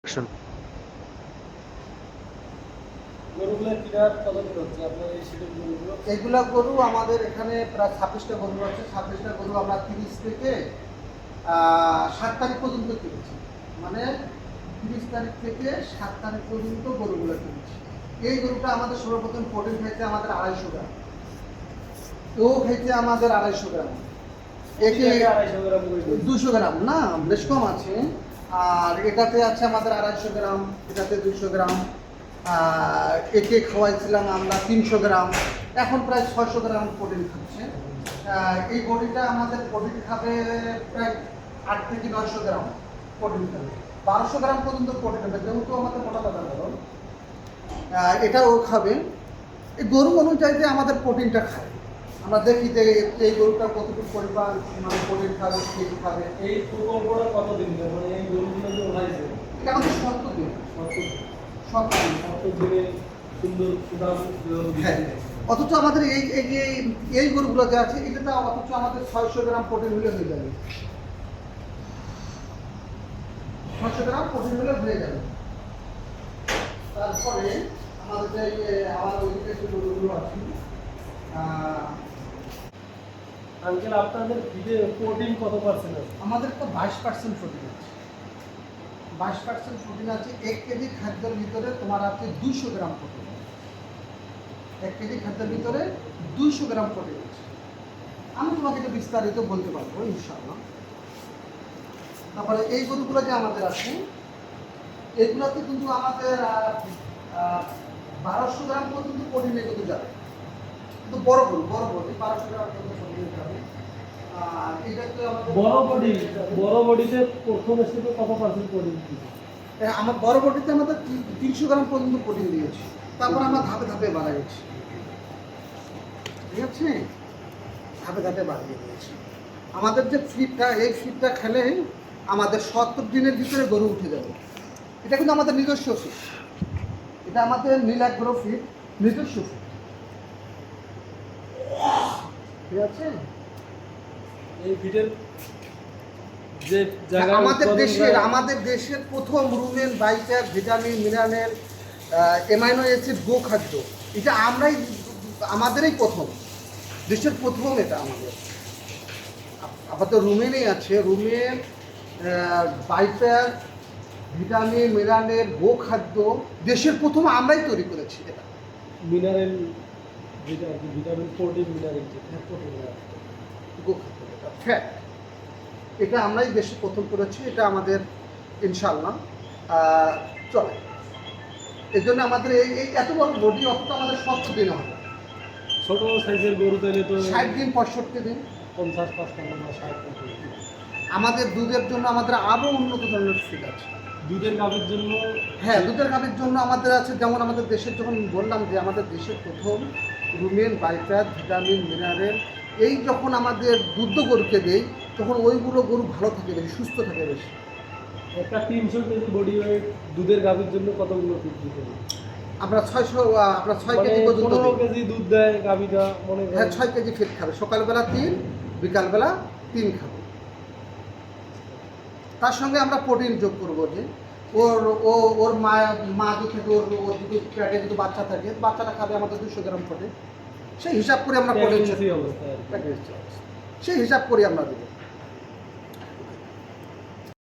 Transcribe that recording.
Action. এগুলা গরু আমাদের এখানে প্রায় 26টা গরু আছে। 26টা গরু আমরা 30 থেকে 7 তারিখ পর্যন্ত কিনেছি, মানে 30 তারিখ থেকে 7 তারিখ পর্যন্ত গরুগুলো কিনেছি। এই গরুটা আমাদের সর্বপ্রথম প্রোটিন খাইতে আমাদের 250 গ্রাম, ও খাইতে আমাদের 250 গ্রাম, একে 200 গ্রাম না, বেশ কম আছে। আর এটাতে আছে আমাদের 250 গ্রাম, এটাতে 200 গ্রাম, একে খাওয়াইছিলাম আমরা 300 গ্রাম, এখন প্রায় 600 গ্রাম প্রোটিন খাচ্ছে। এই বডিটা আমাদের প্রোটিন খাবে প্রায় 8 থেকে 900 গ্রাম প্রোটিন খাবে, 1200 গ্রাম পর্যন্ত প্রোটিন খাবে, যেহেতু আমাদের মোটা দাদা গরু, এটা ও খাবে। এই গরু অনুযায়ী আমাদের প্রোটিনটা খায়, আমরা দেখি যে এই গরুটা কতটুকু পরিমাণ মানে প্রোটিন খাবে, কেজি খাবে। এই প্রকল্পটা কতদিন মানে এই গরুগুলো যে উঠাইছে এটা আমাদের 70 দিন, 70 দিনে সুন্দর সুদাম। হ্যাঁ, অথচ আমাদের এই গরুগুলো যে আছে এটাতে অথচ আমাদের 600 গ্রাম প্রোটিন হলে হয়ে যাবে, 600 গ্রাম প্রোটিন হলে হয়ে যাবে। তারপরে আমাদের যে আমার ওইদিকে যে গরুগুলো আছে, আঙ্কেল আপনাদের ফিডে প্রোটিন কত পার্সেন্ট আছে? আমাদের তো 22% প্রোটিন আছে, 22% প্রোটিন আছে। 1 কেজি খাদ্যের ভিতরে তোমার আছে 200 গ্রাম প্রোটিন, 1 কেজি খাদ্যের ভিতরে 200 গ্রাম প্রোটিন আছে। আমি তোমাকে এটা বিস্তারিত বলতে পারবো ইনশাআল্লাহ। তারপরে এই গরুগুলো যে আমাদের আছে, এগুলোতে কিন্তু আমাদের 1200 গ্রাম পর্যন্ত প্রোটিন কিন্তু যাবে, কিন্তু বড় গরু 1200 গ্রাম পর্যন্ত প্রোটিন যাবে। আর এটা তো আমাদের বড় বডিতে প্রথম স্টেপে কত পার্সেন্ট প্রোটিন দিচ্ছে? আমার বড় বডিতে আমাদের 300 গ্রাম পর্যন্ত প্রোটিন দিয়েছি, তারপর আমরা ধাপে ধাপে বাড়াইছি, ঠিক আছে, ধাপে ধাপে বাড়িয়ে দিয়েছি। আমাদের যে ফিডটা, এই ফিডটা খেলে আমাদের 70 দিনের ভিতরে গরু উঠে যাবে। এটা কিন্তু আমাদের নিজস্ব ফিড, এটা আমাদের নীলাগ্রো ফিড, নিজস্ব ফিড, ঠিক আছে। এই ফিডের যে জায়গা আমাদের দেশের প্রথম rumen, vitamin, vitamin, mineral, amino acid গোখাদ্য, এটা আমাদেরই প্রথম, দেশের প্রথম এটা আমাদের। আপাতত রুমেনই আছে, রুমেন, বাইটার, ভিটামিন, মিনারেল, গোখাদ্য দেশের প্রথম আমরাই তৈরি করেছি। এটা মিনারেল, ভিটামিন, প্রোটিন, মিনারেল, গোখাদ্য, এটা ফ্যাট, এটা আমরাই দেশে প্রথম করেছি। এটা আমাদের ইনশাআল্লাহ চলে। এই জন্য আমাদের এই এত বড় বডি অতটা আমাদের 70 দিন হবে। ছোট সাইজের গরু তাইলে তো 60 দিন, 65 দিন। 50-55 বা 60। আমাদের দুধের জন্য আমাদের আরও উন্নত ধরনের ফিড আছে। দুধের গাভীর জন্য, হ্যাঁ, দুধের গাভীর জন্য আমাদের আছে, যেমন আমাদের দেশের, যখন বললাম যে আমাদের দেশের প্রথম রুমেন, বাইটার, ভিটামিন, মিনারেল, এই যখন আমাদের দুধ গরুকে দেই তখন ওইগুলো গরু ভালো থাকে বেশি, সুস্থ থাকে বেশি। একটা 300 কেজি বডি ওয়েট দুধের গাভীর জন্য কতগুলো ফিড দিতে হবে? আমরা 6 কেজি পর্যন্ত 15 কেজি দুধ দেয় গাভীটা, মনে হ্যাঁ, 6 কেজি ফিড খাবে, সকালবেলা 3, বিকালবেলা 3 খাবে। তার সঙ্গে আমরা প্রোটিন যোগ করবো, যে ওর মা যদি পেটে যদি বাচ্চা থাকে, বাচ্চাটা খাবে আমাদের 200 গ্রাম প্রোটিন, সেই হিসাব করে আমরা প্রোটিন, সেই হিসাব করে আমরা দেবো।